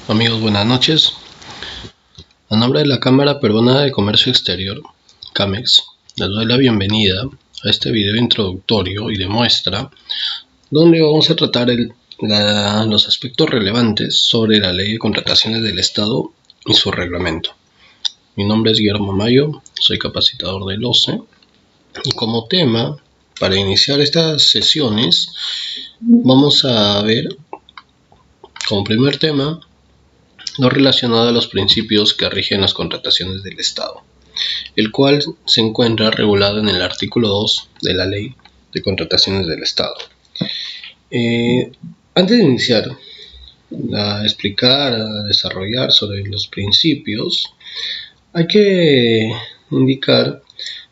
Amigos, buenas noches. A nombre de la Cámara Peruana de Comercio Exterior, CAMEX, les doy la bienvenida a este video introductorio y de muestra, donde vamos a tratar los aspectos relevantes sobre la Ley de Contrataciones del Estado y su reglamento. Mi nombre es Guillermo Mayo, soy capacitador del OCE, y como tema, para iniciar estas sesiones, vamos a ver como primer tema lo relacionado a los principios que rigen las contrataciones del Estado, el cual se encuentra regulado en el artículo 2 de la Ley de Contrataciones del Estado. Antes de iniciar a explicar, a desarrollar sobre los principios, hay que indicar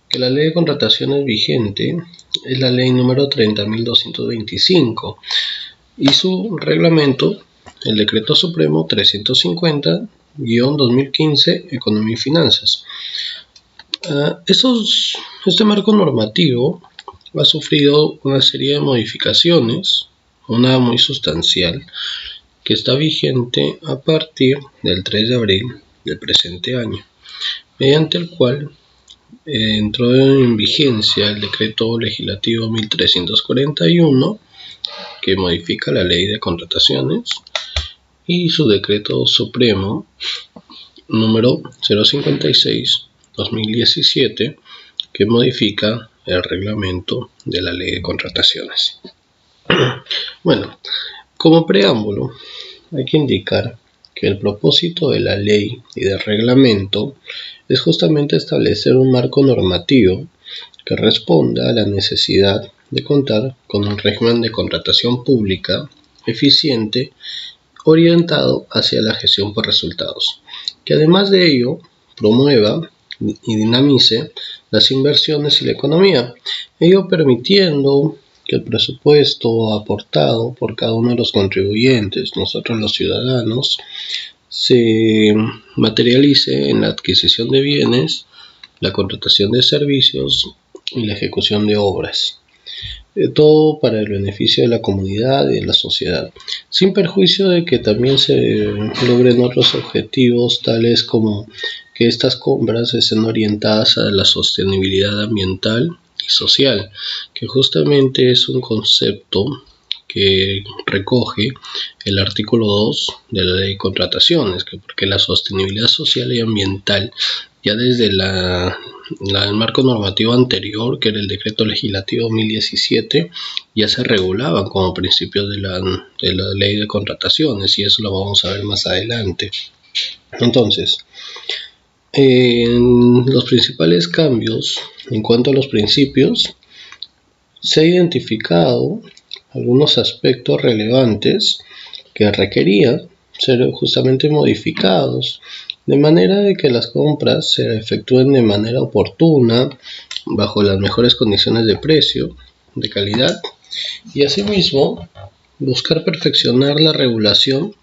que la Ley de Contrataciones vigente es la Ley número 30.225 y su reglamento el Decreto Supremo 350-2015, Economía y Finanzas. Este marco normativo ha sufrido una serie de modificaciones, una muy sustancial, que está vigente a partir del 3 de abril del presente año, mediante el cual entró en vigencia el Decreto Legislativo 1341, que modifica la Ley de Contrataciones, y su Decreto Supremo número 056-2017, que modifica el reglamento de la Ley de Contrataciones. Bueno, como preámbulo, hay que indicar que el propósito de la ley y del reglamento es justamente establecer un marco normativo que responda a la necesidad de contar con un régimen de contratación pública eficiente orientado hacia la gestión por resultados, que además de ello promueva y dinamice las inversiones y la economía, ello permitiendo que el presupuesto aportado por cada uno de los contribuyentes, nosotros los ciudadanos, se materialice en la adquisición de bienes, la contratación de servicios y la ejecución de obras. Todo para el beneficio de la comunidad y de la sociedad, sin perjuicio de que también se logren otros objetivos, tales como que estas compras estén orientadas a la sostenibilidad ambiental y social, que justamente es un concepto que recoge el artículo 2 de la Ley de Contrataciones, porque la sostenibilidad social y ambiental, ya desde el marco normativo anterior, que era el Decreto Legislativo 1017, ya se regulaban como principios de la Ley de Contrataciones, y eso lo vamos a ver más adelante. Entonces, los principales cambios en cuanto a los principios, se ha identificado algunos aspectos relevantes que requerían ser justamente modificados, de manera de que las compras se efectúen de manera oportuna, bajo las mejores condiciones de precio, de calidad, y asimismo buscar perfeccionar la regulación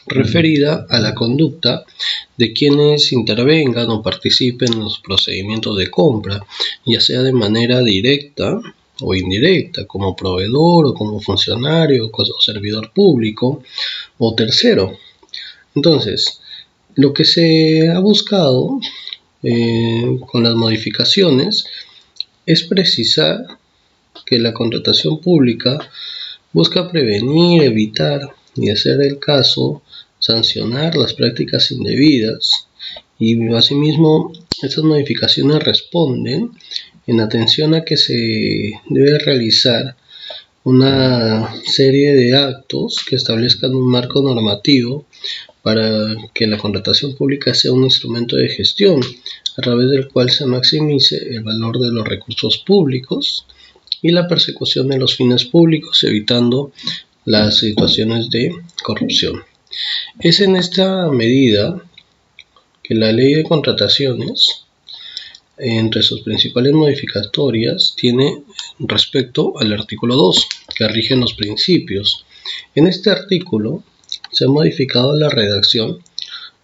referida a la conducta de quienes intervengan o participen en los procedimientos de compra, ya sea de manera directa o indirecta, como proveedor o como funcionario o servidor público o tercero. Entonces, lo que se ha buscado con las modificaciones es precisar que la contratación pública busca prevenir, evitar y, de ser el caso, sancionar las prácticas indebidas, y asimismo estas modificaciones responden en atención a que se debe realizar una serie de actos que establezcan un marco normativo para que la contratación pública sea un instrumento de gestión a través del cual se maximice el valor de los recursos públicos y la persecución de los fines públicos, evitando las situaciones de corrupción. Es en esta medida que la Ley de Contrataciones, entre sus principales modificatorias, tiene respecto al artículo 2, que rigen los principios. En este artículo se ha modificado la redacción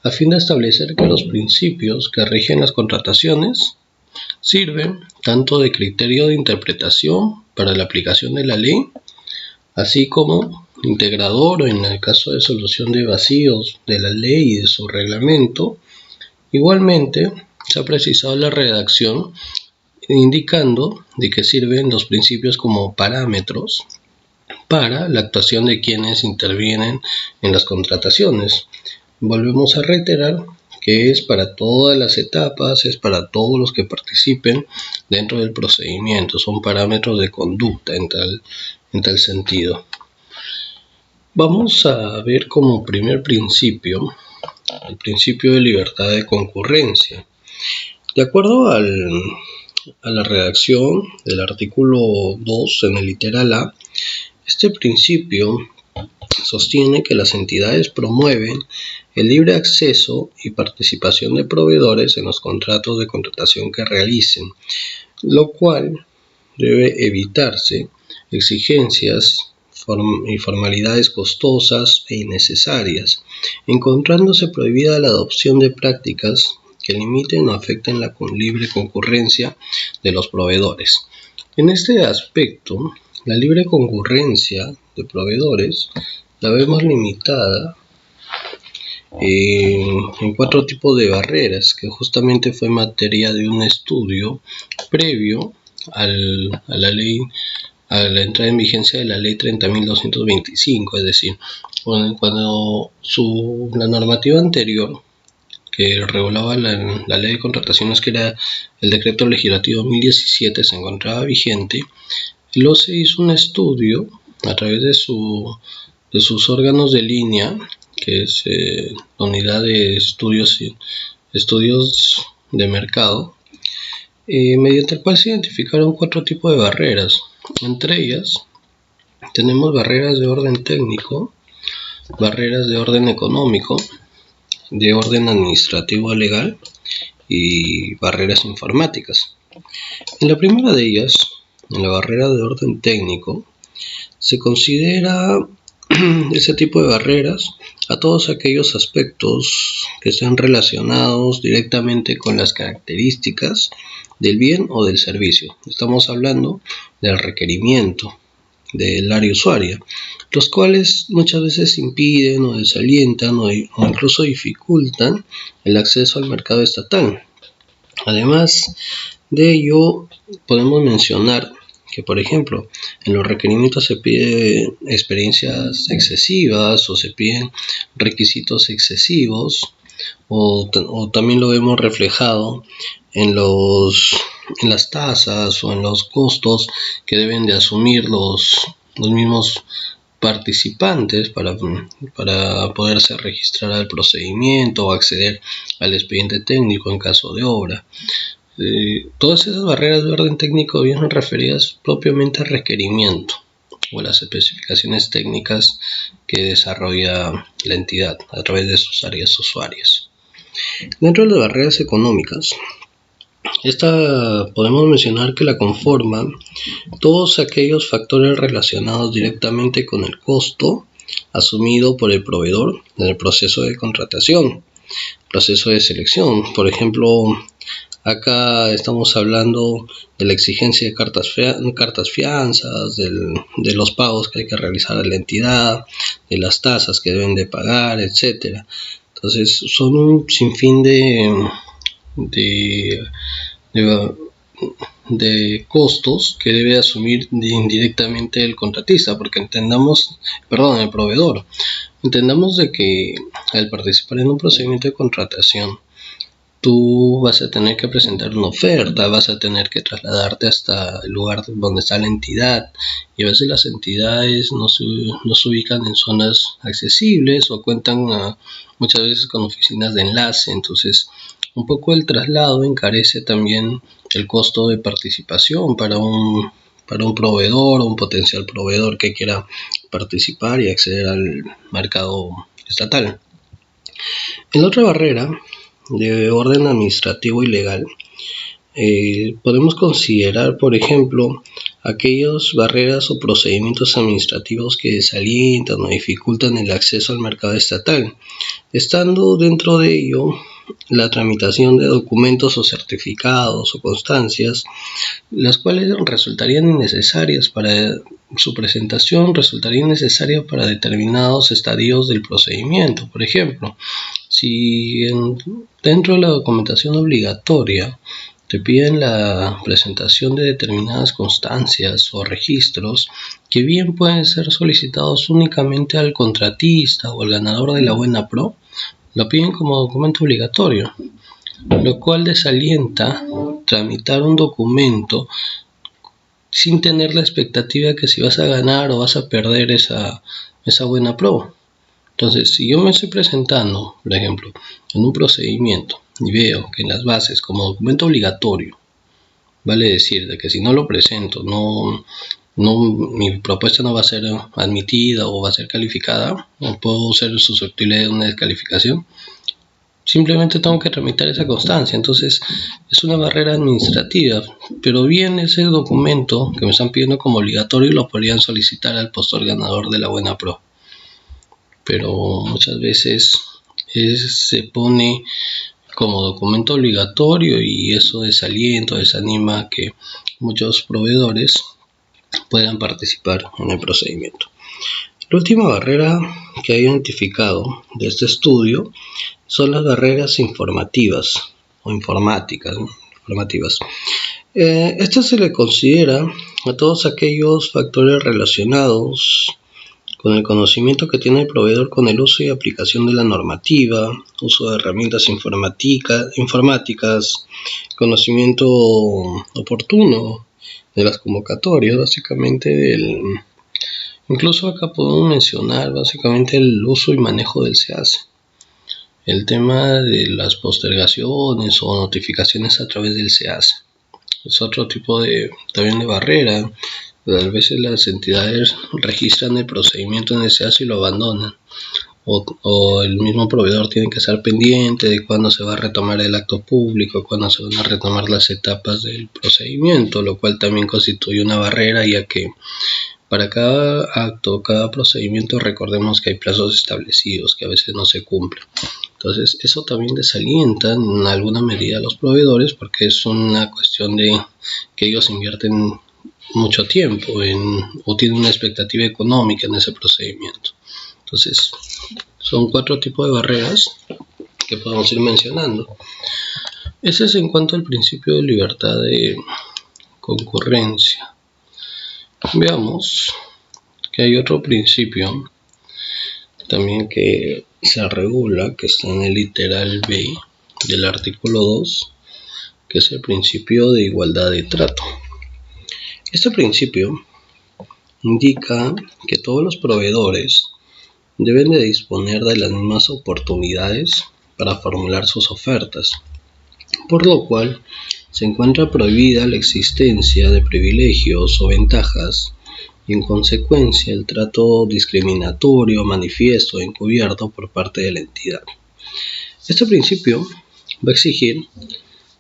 a fin de establecer que los principios que rigen las contrataciones sirven tanto de criterio de interpretación para la aplicación de la ley, así como integrador o en el caso de solución de vacíos de la ley y de su reglamento. Igualmente, se ha precisado la redacción indicando de que sirven los principios como parámetros para la actuación de quienes intervienen en las contrataciones. Volvemos a reiterar que es para todas las etapas, es para todos los que participen dentro del procedimiento, son parámetros de conducta en tal sentido. Vamos a ver como primer principio el principio de libertad de concurrencia. De acuerdo a la redacción del artículo 2 en el literal A, este principio sostiene que las entidades promueven el libre acceso y participación de proveedores en los contratos de contratación que realicen, lo cual debe evitarse exigencias y formalidades costosas e innecesarias, encontrándose prohibida la adopción de prácticas que limiten o afecten la libre concurrencia de los proveedores. En este aspecto, la libre concurrencia de proveedores la vemos limitada en 4 tipos de barreras, que justamente fue materia de un estudio previo a la entrada en vigencia de la ley 30.225, es decir, cuando la normativa anterior que regulaba la ley de contrataciones, que era el decreto legislativo 2017, se encontraba vigente, luego se hizo un estudio a través de sus órganos de línea, que es la unidad de estudios de mercado, mediante el cual se identificaron 4 tipos de barreras. Entre ellas tenemos barreras de orden técnico, barreras de orden económico, de orden administrativo legal y barreras informáticas. En la primera de ellas, en la barrera de orden técnico, se considera ese tipo de barreras a todos aquellos aspectos que estén relacionados directamente con las características del bien o del servicio. Estamos hablando del requerimiento del área usuaria, los cuales muchas veces impiden o desalientan o incluso dificultan el acceso al mercado estatal. Además de ello, podemos mencionar que, por ejemplo, en los requerimientos se pide experiencias excesivas o se piden requisitos excesivos, o también lo vemos reflejado en las tasas o en los costos que deben de asumir los mismos participantes para poderse registrar al procedimiento o acceder al expediente técnico en caso de obra. Todas esas barreras de orden técnico vienen referidas propiamente al requerimiento o a las especificaciones técnicas que desarrolla la entidad a través de sus áreas usuarias. Dentro de las barreras económicas, podemos mencionar que la conforman todos aquellos factores relacionados directamente con el costo asumido por el proveedor en el proceso de contratación, proceso de selección. Por ejemplo, acá estamos hablando de la exigencia de cartas fianzas, de los pagos que hay que realizar a la entidad, de las tasas que deben de pagar, etc. Entonces, son un sinfín de costos que debe asumir indirectamente el contratista, porque el proveedor. Entendamos de que al participar en un procedimiento de contratación, tú vas a tener que presentar una oferta, vas a tener que trasladarte hasta el lugar donde está la entidad, y a veces las entidades no se ubican en zonas accesibles o cuentan muchas veces con oficinas de enlace. Entonces, un poco el traslado encarece también el costo de participación para un proveedor o un potencial proveedor que quiera participar y acceder al mercado estatal. En la otra barrera de orden administrativo y legal, podemos considerar, por ejemplo, aquellas barreras o procedimientos administrativos que desalientan o dificultan el acceso al mercado estatal, estando dentro de ello la tramitación de documentos o certificados o constancias, las cuales resultarían innecesarias para su presentación resultaría necesaria para determinados estadios del procedimiento. Por ejemplo, si dentro de la documentación obligatoria te piden la presentación de determinadas constancias o registros que bien pueden ser solicitados únicamente al contratista o al ganador de la buena pro, lo piden como documento obligatorio, lo cual desalienta tramitar un documento sin tener la expectativa de que si vas a ganar o vas a perder esa buena pro. Entonces, si yo me estoy presentando, por ejemplo, en un procedimiento y veo que en las bases como documento obligatorio, vale decir de que si no lo presento, mi propuesta no va a ser admitida o va a ser calificada, o puedo ser susceptible de una descalificación, simplemente tengo que tramitar esa constancia. Entonces es una barrera administrativa, pero bien ese documento que me están pidiendo como obligatorio lo podrían solicitar al postor ganador de la buena pro, pero muchas veces se pone como documento obligatorio y eso desanima a que muchos proveedores puedan participar en el procedimiento. La última barrera que he identificado de este estudio son las barreras informativas o informáticas, ¿no? Esto se le considera a todos aquellos factores relacionados con el conocimiento que tiene el proveedor con el uso y aplicación de la normativa, uso de herramientas informáticas, conocimiento oportuno de las convocatorias, básicamente incluso acá podemos mencionar básicamente el uso y manejo del SEACE. El tema de las postergaciones o notificaciones a través del SEACE es otro tipo también de barrera. A veces las entidades registran el procedimiento en el SEACE y lo abandonan, o el mismo proveedor tiene que estar pendiente de cuándo se va a retomar el acto público, cuándo se van a retomar las etapas del procedimiento, lo cual también constituye una barrera, ya que para cada acto, cada procedimiento, recordemos que hay plazos establecidos que a veces no se cumplen. Entonces eso también desalienta en alguna medida a los proveedores, porque es una cuestión de que ellos invierten mucho tiempo o tienen una expectativa económica en ese procedimiento. Entonces son 4 tipos de barreras que podemos ir mencionando. Ese es en cuanto al principio de libertad de concurrencia. Veamos que hay otro principio también que se regula, que está en el literal B del artículo 2, que es el principio de igualdad de trato. Este principio indica que todos los proveedores deben de disponer de las mismas oportunidades para formular sus ofertas, por lo cual se encuentra prohibida la existencia de privilegios o ventajas y en consecuencia el trato discriminatorio, manifiesto o encubierto por parte de la entidad. Este principio va a exigir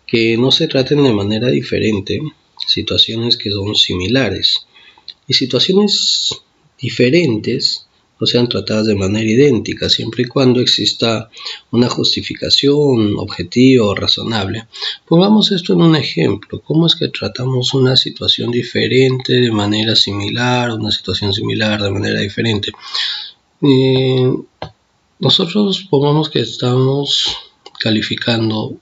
que no se traten de manera diferente situaciones que son similares y situaciones diferentes no sean tratadas de manera idéntica, siempre y cuando exista una justificación objetiva o razonable. Pongamos esto en un ejemplo. ¿Cómo es que tratamos una situación diferente de manera similar, una situación similar de manera diferente? Nosotros pongamos que estamos calificando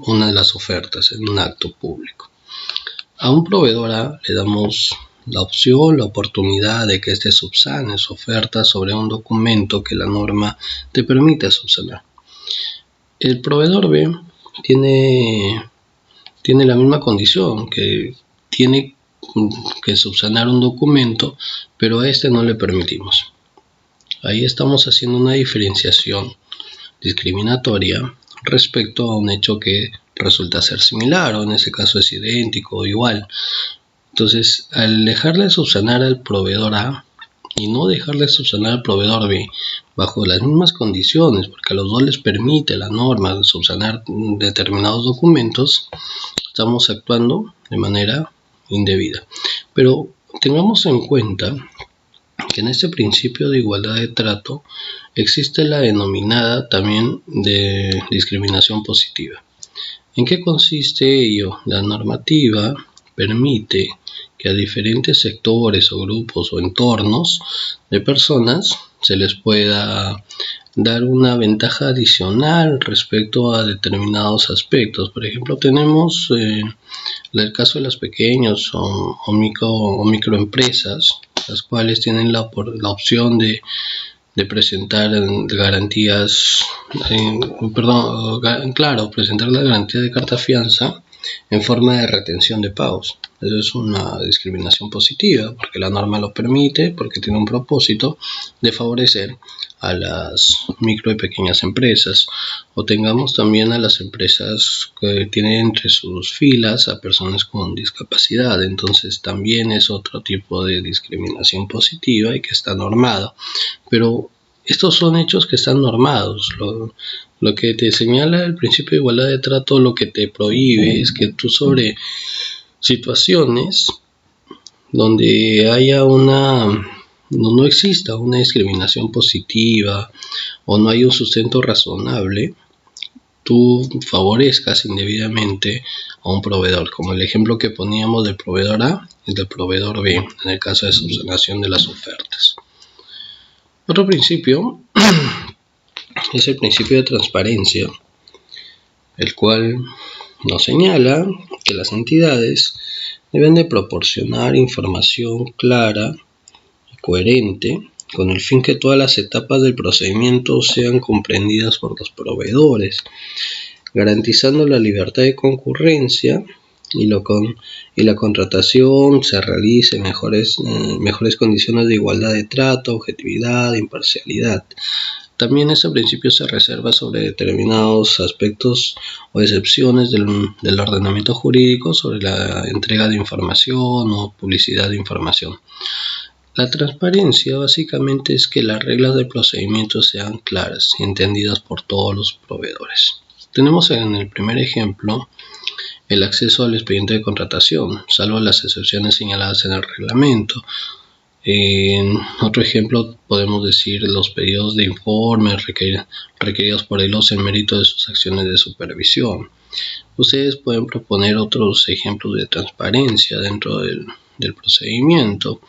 una de las ofertas en un acto público. A un proveedor A le damos la opción, la oportunidad de que éste subsane su oferta sobre un documento que la norma te permite subsanar. El proveedor B tiene la misma condición, que tiene que subsanar un documento, pero a este no le permitimos. Ahí estamos haciendo una diferenciación discriminatoria respecto a un hecho que resulta ser similar, o en ese caso es idéntico o igual. Entonces, al dejarle de subsanar al proveedor A y no dejarle de subsanar al proveedor B bajo las mismas condiciones, porque a los dos les permite la norma subsanar determinados documentos, estamos actuando de manera indebida. Pero tengamos en cuenta que en este principio de igualdad de trato existe la denominada también de discriminación positiva. ¿En qué consiste ello? La normativa permite que a diferentes sectores o grupos o entornos de personas se les pueda dar una ventaja adicional respecto a determinados aspectos. Por ejemplo, tenemos el caso de las pequeñas o microempresas, las cuales tienen la opción de presentar garantías, presentar la garantía de carta fianza en forma de retención de pagos. Eso es una discriminación positiva porque la norma lo permite, porque tiene un propósito de favorecer a las micro y pequeñas empresas. O tengamos también a las empresas que tienen entre sus filas a personas con discapacidad. Entonces también es otro tipo de discriminación positiva y que está normado. Pero estos son hechos que están normados. Lo que te señala el principio de igualdad de trato, lo que te prohíbe es que tú, sobre situaciones donde haya no exista una discriminación positiva o no hay un sustento razonable, tú favorezcas indebidamente a un proveedor, como el ejemplo que poníamos del proveedor A y del proveedor B en el caso de subsanación de las ofertas. Otro principio es el principio de transparencia, el cual nos señala que las entidades deben de proporcionar información clara y coherente con el fin que todas las etapas del procedimiento sean comprendidas por los proveedores, garantizando la libertad de concurrencia y la contratación se realice en mejores condiciones de igualdad de trato, objetividad, imparcialidad. También este principio se reserva sobre determinados aspectos o excepciones del ordenamiento jurídico sobre la entrega de información o publicidad de información. La transparencia básicamente es que las reglas del procedimiento sean claras y entendidas por todos los proveedores. Tenemos en el primer ejemplo el acceso al expediente de contratación, salvo las excepciones señaladas en el reglamento. En otro ejemplo podemos decir los pedidos de informes requeridos por el OCE en mérito de sus acciones de supervisión. Ustedes pueden proponer otros ejemplos de transparencia dentro del procedimiento.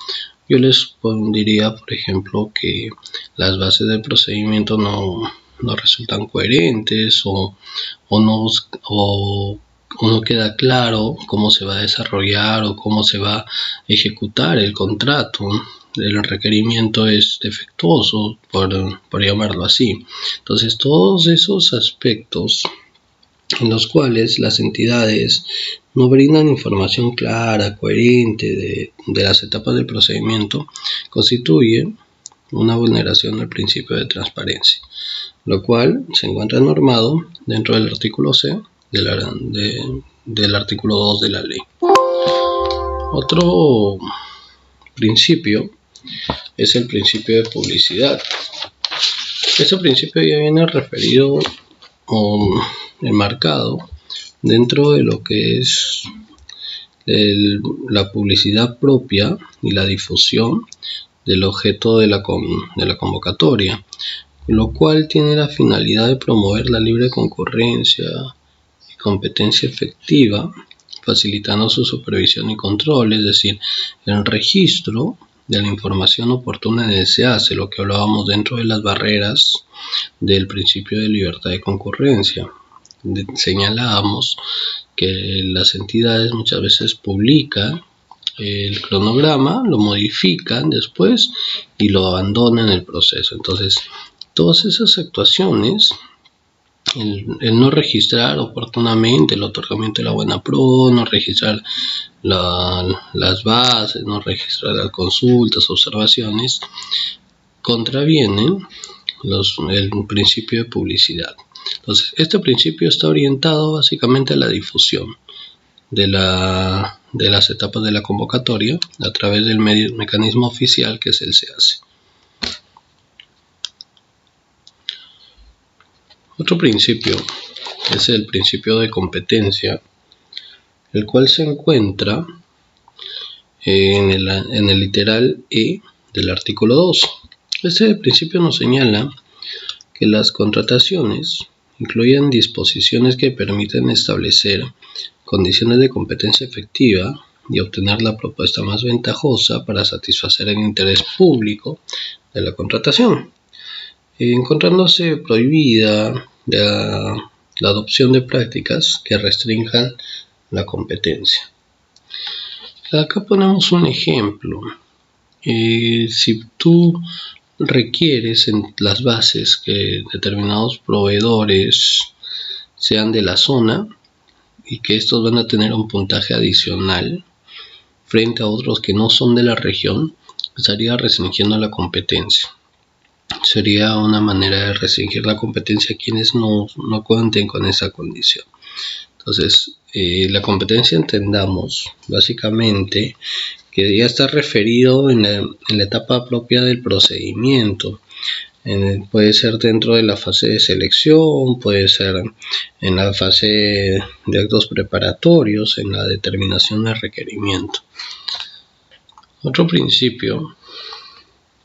Yo les diría, por ejemplo, que las bases del procedimiento no resultan coherentes o no queda claro cómo se va a desarrollar o cómo se va a ejecutar el contrato. El requerimiento es defectuoso, por llamarlo así. Entonces, todos esos aspectos en los cuales las entidades no brindan información clara, coherente de las etapas del procedimiento, constituye una vulneración del principio de transparencia, lo cual se encuentra normado dentro del artículo C del artículo 2 de la ley. Otro principio es el principio de publicidad. Este principio ya viene referido o enmarcado dentro de lo que es la publicidad propia y la difusión del objeto de la convocatoria, lo cual tiene la finalidad de promover la libre concurrencia y competencia efectiva, facilitando su supervisión y control, es decir, el registro de la información oportuna en el SEACE, lo que hablábamos dentro de las barreras del principio de libertad de concurrencia. Señalábamos que las entidades muchas veces publican el cronograma, lo modifican después y lo abandonan el proceso. Entonces, todas esas actuaciones, el no registrar oportunamente el otorgamiento de la buena pro, no registrar las bases, no registrar las consultas, observaciones, contravienen el principio de publicidad. Entonces, este principio está orientado básicamente a la difusión de las etapas de la convocatoria a través del mecanismo oficial que es el SEACE. Otro principio es el principio de competencia, el cual se encuentra en el literal E del artículo 2. Este principio nos señala que las contrataciones incluyen disposiciones que permiten establecer condiciones de competencia efectiva y obtener la propuesta más ventajosa para satisfacer el interés público de la contratación, encontrándose prohibida la adopción de prácticas que restrinjan la competencia. Acá ponemos un ejemplo. Si tú requieres en las bases que determinados proveedores sean de la zona y que estos van a tener un puntaje adicional frente a otros que no son de la región, estaría restringiendo la competencia. Sería una manera de restringir la competencia a quienes no cuenten con esa condición. Entonces, la competencia entendamos básicamente que ya está referido en la etapa propia del procedimiento. Puede ser dentro de la fase de selección, puede ser en la fase de actos preparatorios, en la determinación del requerimiento. Otro principio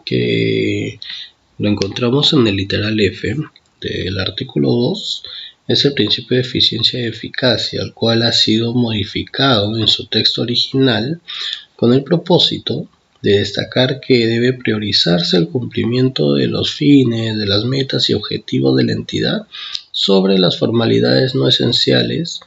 que lo encontramos en el literal F del artículo 2 es el principio de eficiencia y eficacia, el cual ha sido modificado en su texto original con el propósito de destacar que debe priorizarse el cumplimiento de los fines, de las metas y objetivos de la entidad sobre las formalidades no esenciales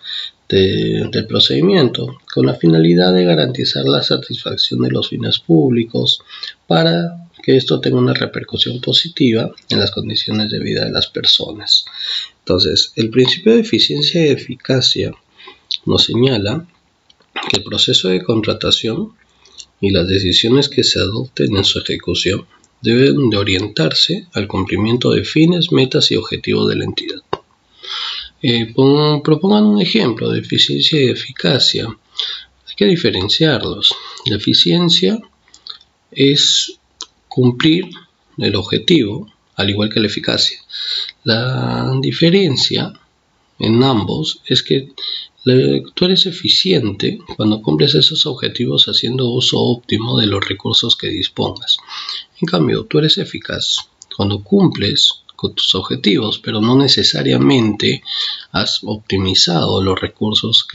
del procedimiento, con la finalidad de garantizar la satisfacción de los fines públicos para que esto tenga una repercusión positiva en las condiciones de vida de las personas. Entonces, el principio de eficiencia y eficacia nos señala que el proceso de contratación y las decisiones que se adopten en su ejecución deben de orientarse al cumplimiento de fines, metas y objetivos de la entidad. Propongan un ejemplo de eficiencia y eficacia. Hay que diferenciarlos. La eficiencia es cumplir el objetivo, al igual que la eficacia. La diferencia en ambos es que tú eres eficiente cuando cumples esos objetivos haciendo uso óptimo de los recursos que dispongas. En cambio, tú eres eficaz cuando cumples con tus objetivos, pero no necesariamente has optimizado los recursos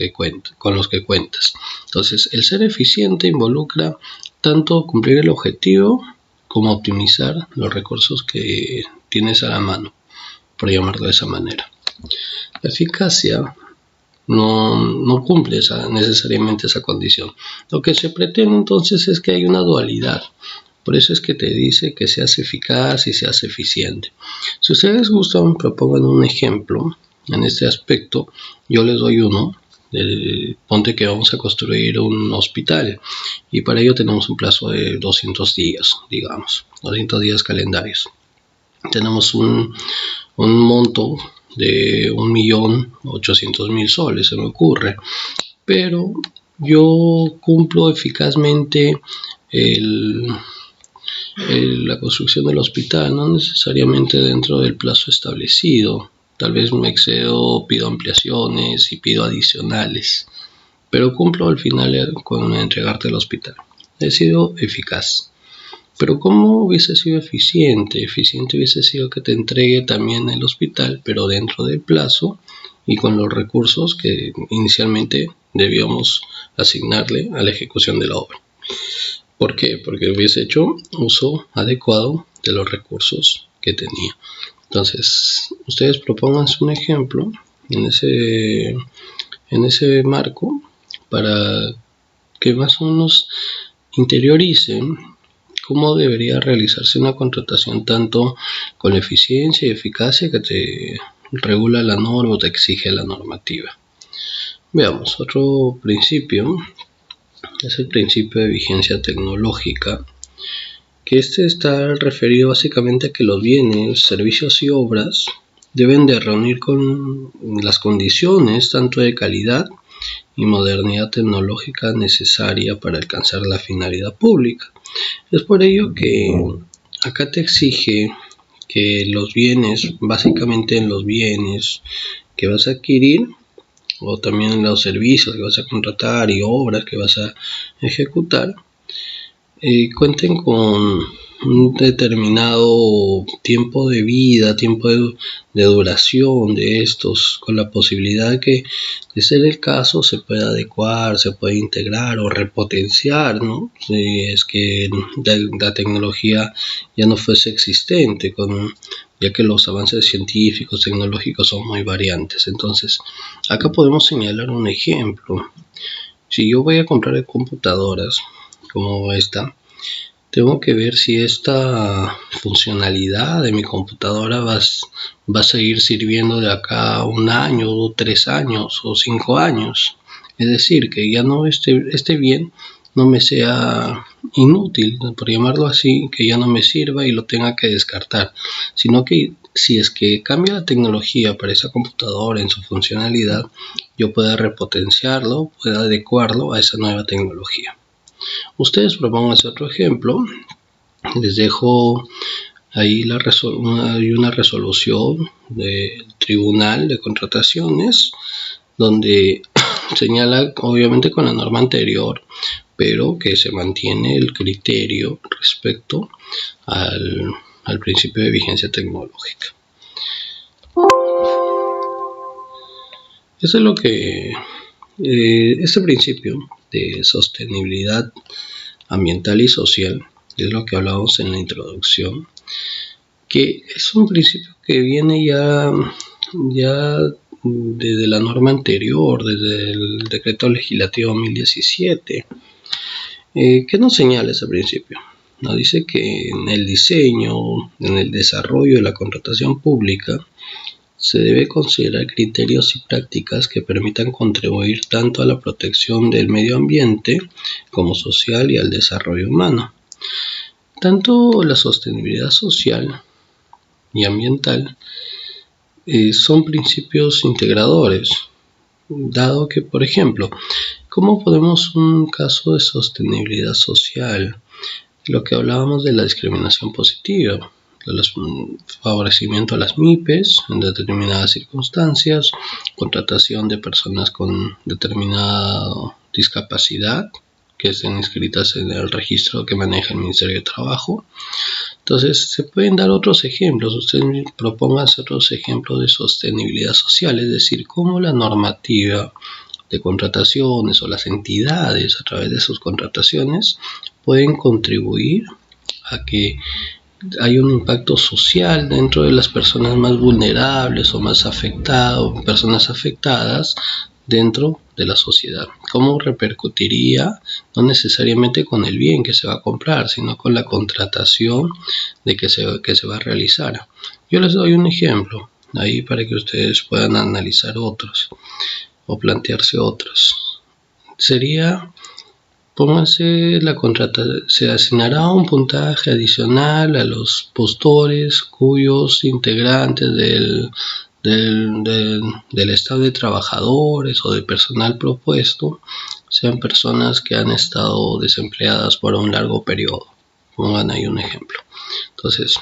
con los que cuentas. Entonces, el ser eficiente involucra tanto cumplir el objetivo como optimizar los recursos que tienes a la mano, por llamarlo de esa manera. La eficacia no cumple necesariamente esa condición. Lo que se pretende entonces es que hay una dualidad. Por eso es que te dice que seas eficaz y seas eficiente. Si ustedes gustan, propongan un ejemplo en este aspecto. Yo les doy uno. Ponte que vamos a construir un hospital y para ello tenemos un plazo de 200 días, digamos, 200 días calendarios. Tenemos un monto de 1.800.000 soles, se me ocurre, pero yo cumplo eficazmente la construcción del hospital, no necesariamente dentro del plazo establecido. Tal vez me excedo, pido ampliaciones y pido adicionales, pero cumplo al final con entregarte el hospital. He sido eficaz. Pero ¿cómo hubiese sido eficiente? Eficiente hubiese sido que te entregue también el hospital, pero dentro del plazo y con los recursos que inicialmente debíamos asignarle a la ejecución de la obra. ¿Por qué? Porque hubiese hecho uso adecuado de los recursos que tenía. Entonces, ustedes propongan un ejemplo en ese marco para que más o menos interioricen cómo debería realizarse una contratación tanto con la eficiencia y eficacia que te regula la norma o te exige la normativa. Veamos, otro principio es el principio de vigencia tecnológica, que está referido básicamente a que los bienes, servicios y obras deben de reunir con las condiciones tanto de calidad y modernidad tecnológica necesaria para alcanzar la finalidad pública. Es por ello que acá te exige que los bienes, básicamente en los bienes que vas a adquirir, o también en los servicios que vas a contratar y obras que vas a ejecutar, cuenten con un determinado tiempo de vida, tiempo de duración de estos, con la posibilidad que, de ser el caso, se pueda adecuar, se puede integrar o repotenciar, ¿no? Si es que la tecnología ya no fuese existente, ya que los avances científicos, tecnológicos son muy variantes. Entonces, acá podemos señalar un ejemplo. Si yo voy a comprar computadoras como esta, tengo que ver si esta funcionalidad de mi computadora va a seguir sirviendo de acá a 1 año, o 3 años, o 5 años. Es decir, que ya no este bien no me sea inútil, por llamarlo así, que ya no me sirva y lo tenga que descartar, sino que si es que cambia la tecnología para esa computadora en su funcionalidad, yo pueda repotenciarlo, pueda adecuarlo a esa nueva tecnología. Ustedes propónganse otro ejemplo. Les dejo ahí hay una resolución del Tribunal de Contrataciones donde señala, obviamente con la norma anterior, pero que se mantiene el criterio respecto al principio de vigencia tecnológica. Eso es lo que este principio de sostenibilidad ambiental y social es lo que hablábamos en la introducción, que es un principio que viene ya desde la norma anterior, desde el decreto legislativo 2017. ¿Qué nos señala ese principio? Nos dice que en el diseño, en el desarrollo de la contratación pública, se debe considerar criterios y prácticas que permitan contribuir tanto a la protección del medio ambiente como social y al desarrollo humano. Tanto la sostenibilidad social y ambiental son principios integradores, dado que, por ejemplo, ¿cómo podemos un caso de sostenibilidad social? Lo que hablábamos de la discriminación positiva, el favorecimiento a las MIPES en determinadas circunstancias, contratación de personas con determinada discapacidad que estén inscritas en el registro que maneja el Ministerio de Trabajo. Entonces, se pueden dar otros ejemplos. Ustedes propongan otros ejemplos de sostenibilidad social, es decir, cómo la normativa de contrataciones o las entidades a través de sus contrataciones pueden contribuir a que hay un impacto social dentro de las personas más vulnerables o más afectadas, personas afectadas dentro de la sociedad. ¿Cómo repercutiría? No necesariamente con el bien que se va a comprar, sino con la contratación de que se va a realizar. Yo les doy un ejemplo ahí para que ustedes puedan analizar otros o plantearse otros. Sería, pónganse se asignará un puntaje adicional a los postores cuyos integrantes del estado de trabajadores o de personal propuesto sean personas que han estado desempleadas por un largo periodo. Pongan ahí un ejemplo. Entonces,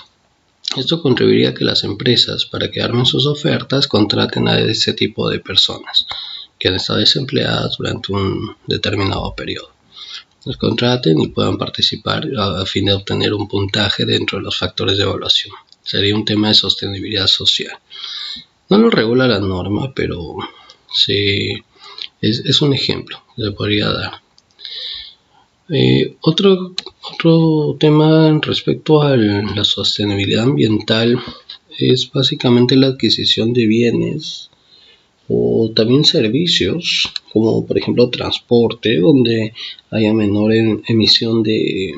esto contribuiría a que las empresas, para que armen sus ofertas, contraten a ese tipo de personas que han estado desempleadas durante un determinado periodo. Los contraten y puedan participar a fin de obtener un puntaje dentro de los factores de evaluación. Sería un tema de sostenibilidad social. No lo regula la norma, pero es un ejemplo que se podría dar. Otro tema respecto a la sostenibilidad ambiental es básicamente la adquisición de bienes o también servicios, como por ejemplo transporte, donde haya menor emisión que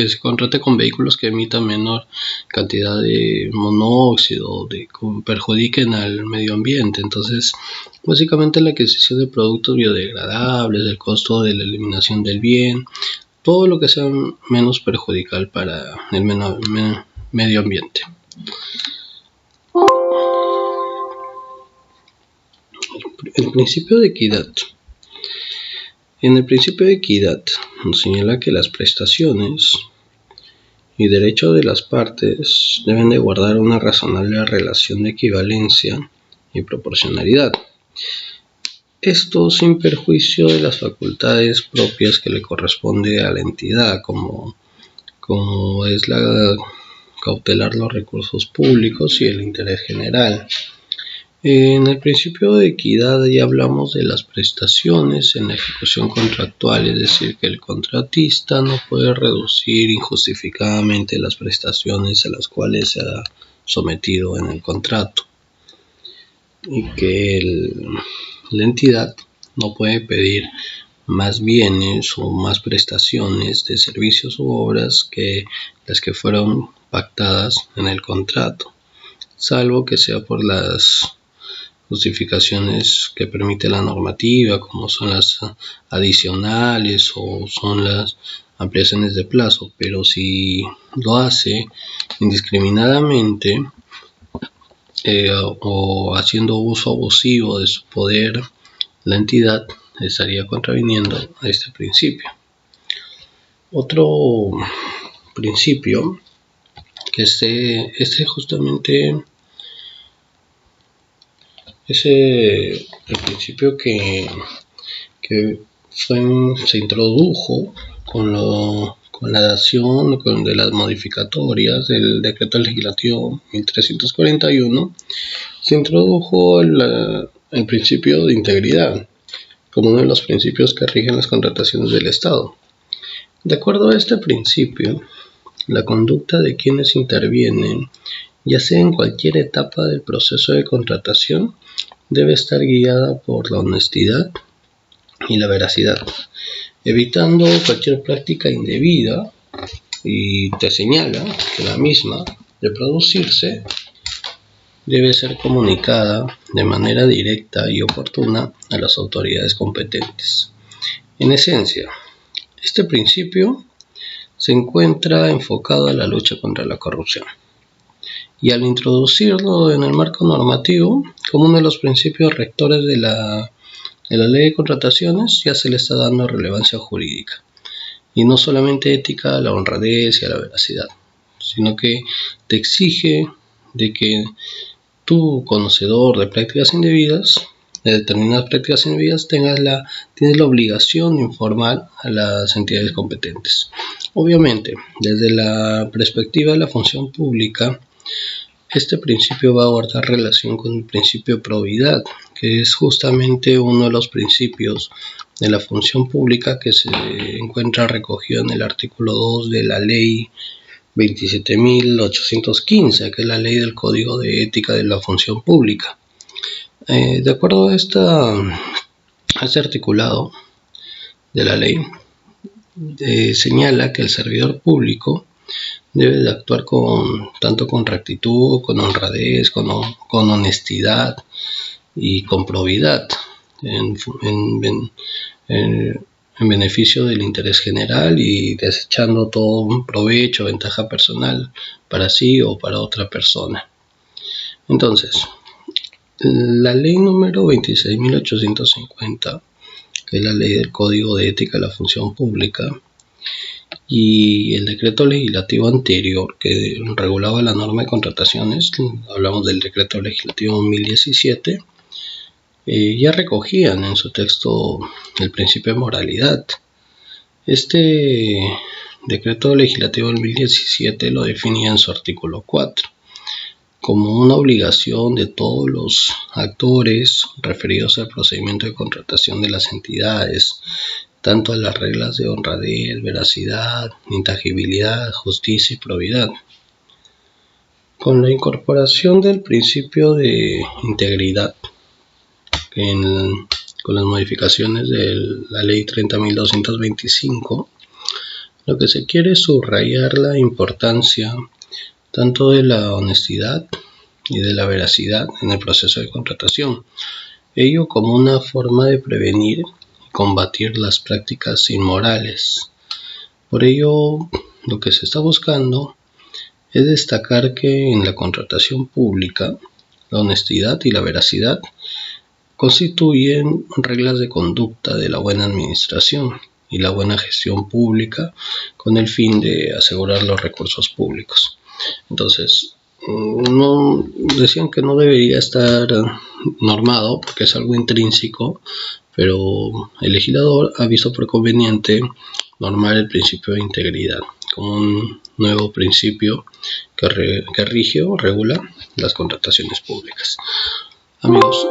se contrate con vehículos que emitan menor cantidad de monóxido, que perjudiquen al medio ambiente. Entonces, básicamente la adquisición de productos biodegradables, el costo de la eliminación del bien, todo lo que sea menos perjudicial para el medio ambiente. El principio de equidad. En el principio de equidad nos señala que las prestaciones y derechos de las partes deben de guardar una razonable relación de equivalencia y proporcionalidad. Esto sin perjuicio de las facultades propias que le corresponde a la entidad, como como es la cautelar los recursos públicos y el interés general. En el principio de equidad ya hablamos de las prestaciones en la ejecución contractual, es decir, que el contratista no puede reducir injustificadamente las prestaciones a las cuales se ha sometido en el contrato, y que la entidad no puede pedir más bienes o más prestaciones de servicios u obras que las que fueron pactadas en el contrato, salvo que sea por las justificaciones que permite la normativa, como son las adicionales o son las ampliaciones de plazo. Pero si lo hace indiscriminadamente o haciendo uso abusivo de su poder, la entidad estaría contraviniendo a este principio. Otro principio que justamente es el principio que se introdujo con la dación de las modificatorias del decreto legislativo 1341. Se introdujo el principio de integridad como uno de los principios que rigen las contrataciones del Estado. De acuerdo a este principio, la conducta de quienes intervienen, ya sea en cualquier etapa del proceso de contratación, debe estar guiada por la honestidad y la veracidad, evitando cualquier práctica indebida, y te señala que la misma, de producirse, debe ser comunicada de manera directa y oportuna a las autoridades competentes. En esencia, este principio se encuentra enfocado a la lucha contra la corrupción, y al introducirlo en el marco normativo como uno de los principios rectores de la ley de contrataciones, ya se le está dando relevancia jurídica, y no solamente ética a la honradez y a la veracidad, sino que te exige de que tú, conocedor de prácticas indebidas, de determinadas prácticas indebidas, tienes la obligación de informar a las entidades competentes. Obviamente, desde la perspectiva de la función pública, este principio va a guardar relación con el principio de probidad, que es justamente uno de los principios de la función pública que se encuentra recogido en el artículo 2 de la ley 27.815, que es la ley del Código de Ética de la Función Pública. De acuerdo a este articulado de la ley, señala que el servidor público debe de actuar tanto con rectitud, con honradez, con honestidad y con probidad en beneficio del interés general, y desechando todo un provecho o ventaja personal para sí o para otra persona. Entonces, la ley número 26.850, que es la ley del Código de Ética de la Función Pública, y el decreto legislativo anterior que regulaba la norma de contrataciones, hablamos del decreto legislativo 2017, ya recogían en su texto el principio de moralidad. Este decreto legislativo del 2017 lo definía en su artículo 4 como una obligación de todos los actores referidos al procedimiento de contratación de las entidades, tanto a las reglas de honradez, veracidad, intangibilidad, justicia y probidad. Con la incorporación del principio de integridad, con las modificaciones de la ley 30.225, lo que se quiere es subrayar la importancia tanto de la honestidad y de la veracidad en el proceso de contratación, ello como una forma de prevenir y combatir las prácticas inmorales. Por ello, lo que se está buscando es destacar que en la contratación pública, la honestidad y la veracidad constituyen reglas de conducta de la buena administración y la buena gestión pública, con el fin de asegurar los recursos públicos. Entonces, decían que no debería estar normado porque es algo intrínseco, pero el legislador ha visto por conveniente normar el principio de integridad como nuevo principio que rige o regula las contrataciones públicas. Amigos,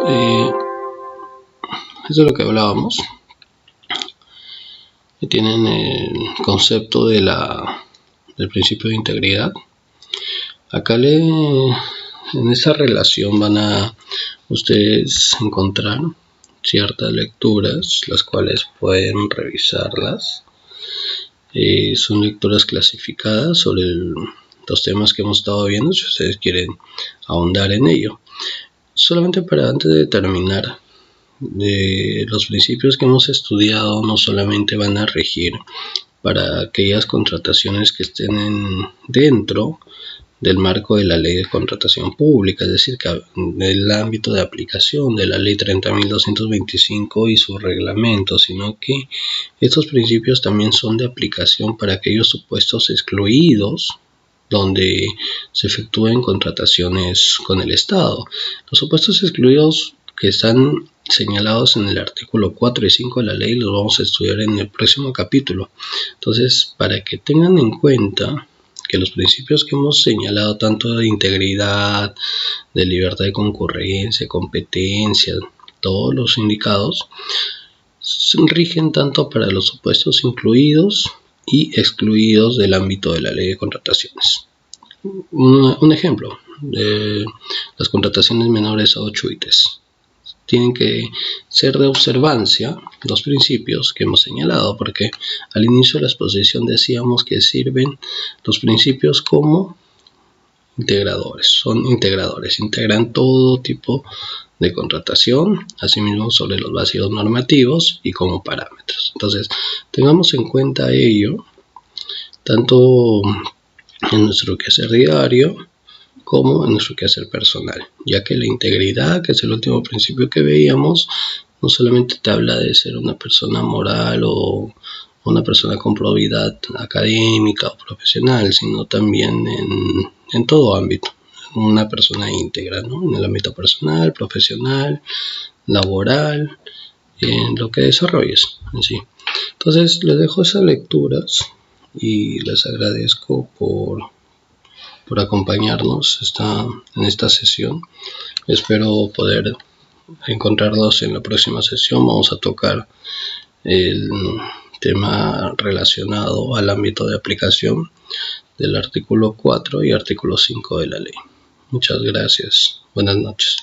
eso es lo que hablábamos. Tienen el concepto del principio de integridad. Acá en esa relación van a ustedes encontrar ciertas lecturas, las cuales pueden revisarlas. Son lecturas clasificadas sobre los temas que hemos estado viendo, si ustedes quieren ahondar en ello. Solamente para antes de terminar, los principios que hemos estudiado no solamente van a regir para aquellas contrataciones que estén dentro del marco de la ley de contratación pública, es decir, que en el ámbito de aplicación de la ley 30.225 y su reglamento, sino que estos principios también son de aplicación para aquellos supuestos excluidos donde se efectúen contrataciones con el Estado. Los supuestos excluidos que están señalados en el artículo 4 y 5 de la ley los vamos a estudiar en el próximo capítulo. Entonces, para que tengan en cuenta que los principios que hemos señalado, tanto de integridad, de libertad de concurrencia, competencia, todos los indicados, rigen tanto para los supuestos incluidos y excluidos del ámbito de la ley de contrataciones. Un ejemplo de las contrataciones menores a 8 ítems. Tienen que ser de observancia los principios que hemos señalado, porque al inicio de la exposición decíamos que sirven los principios como integradores, son integradores, integran todo tipo de contratación, asimismo sobre los vacíos normativos y como parámetros. Entonces, tengamos en cuenta ello, tanto en nuestro quehacer diario, como en nuestro quehacer personal, ya que la integridad, que es el último principio que veíamos, no solamente te habla de ser una persona moral o una persona con probidad académica o profesional, sino también en todo ámbito, una persona íntegra, ¿no? En el ámbito personal, profesional, laboral, en lo que desarrolles en sí. Entonces les dejo esas lecturas y les agradezco por acompañarnos en esta sesión. Espero poder encontrarlos en la próxima sesión. Vamos a tocar el tema relacionado al ámbito de aplicación del artículo 4 y artículo 5 de la ley. Muchas gracias. Buenas noches.